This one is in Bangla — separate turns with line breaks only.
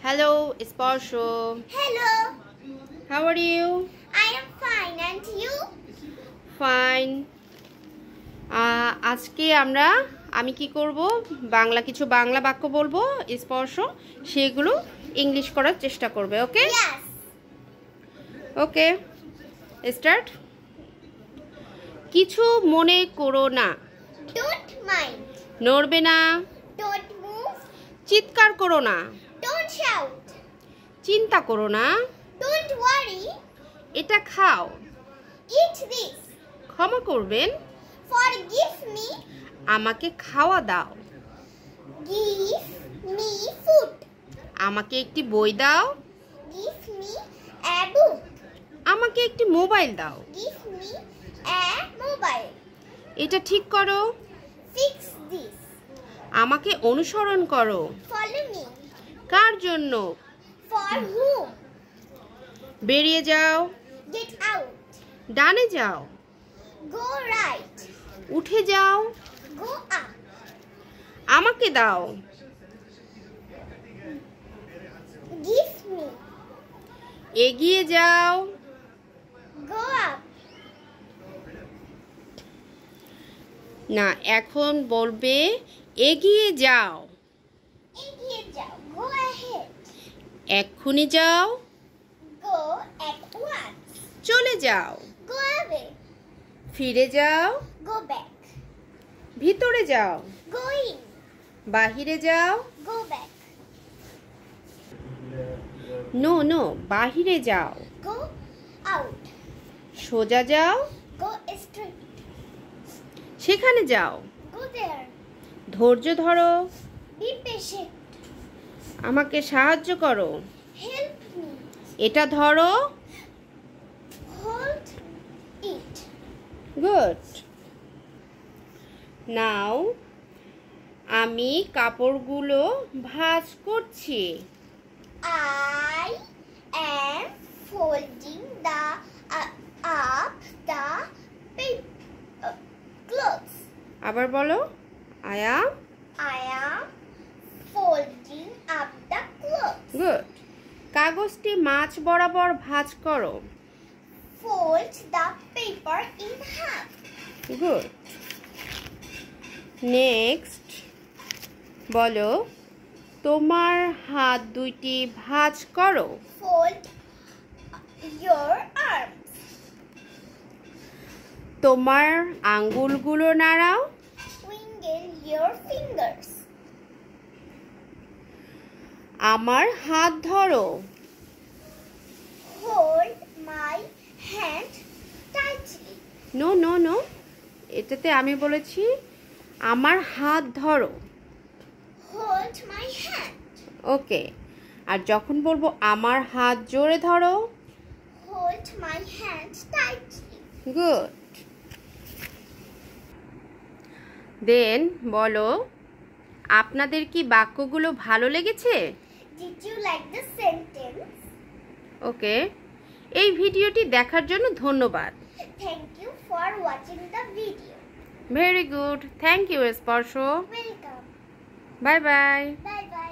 Hello, Sparsho.
Hello.
How are you?
I am fine, and you?
Fine. আজকে আমি কি করব কিছু বাংলা বাক্য বলবো স্পর্শ সেগুলো ইংলিশ করার চেষ্টা করবে ওকে?
Yes.
Okay start. কিছু মনে করো না।
Don't mind.
নড়বে না।
Don't move.
চিৎকার করো না।
Don't shout.
চিন্তা করো না।
Don't worry.
এটা খাও।
Eat this.
ক্ষমা করবেন।
Forgive me.
আমাকে খাওয়া দাও।
Give me food.
আমাকে একটি বই দাও।
Give me a book.
আমাকে একটি মোবাইল দাও।
Give me a mobile.
এটা ঠিক করো।
Fix this.
আমাকে অনুসরণ করো।
Follow me.
কার জন্য?
For whom?
বেরিয়ে যাও।
Get out.
ডানে যাও।
Go right.
উঠে যাও।
Go up.
আমাকে দাও।
Give me.
এগিয়ে যাও।
Go up.
না, এখন বলবে এগিয়ে যাও।
এগিয়ে যাও. Go ahead.
এক্ষুনি যাও।
Go at once.
চলে যাও।
Go away.
ফিরে যাও।
Go back.
ভিতরে যাও।
Go in.
বাহিরে যাও।
Go back.
নো নো, বাহিরে যাও।
Go out.
সোজা যাও।
Go straight.
সেখানে যাও।
Go there.
ধৈর্য ধরো।
Be patient.
আমাকে সাহায্য করো।
Help me.
এটা ধরো।
Hold it.
গুড। নাও আমি কাপড়গুলো ভাঁজ করছি।
I am folding up the clothes.
আবার বলো। I am
folding up the clothes.
Good. কাগজটি মাঝ বরাবর ভাঁজ করো।
Fold the paper in half.
Good. Next বলো তোমার হাত দুইটি ভাঁজ করো।
Fold your arms.
তোমার আঙ্গুলগুলো নাড়াও।
Wiggle your fingers.
আমার হাত ধরো।
Hold my hand tightly.
No no no, এটাতে আমি বলেছি আমার হাত ধরো।
Hold my hand.
ওকে, আর যখন বলবো আমার হাত জোরে ধরো।
Hold my hand tightly.
Good. Then বলো আপনাদের কি বাক্যগুলো ভালো লেগেছে?
Did you like the sentence?
ওকে, এই ভিডিওটি দেখার জন্য ধন্যবাদ।
Thank you for watching the video.
Very good, thank you Sparsh.
Welcome.
Bye bye.
Bye bye.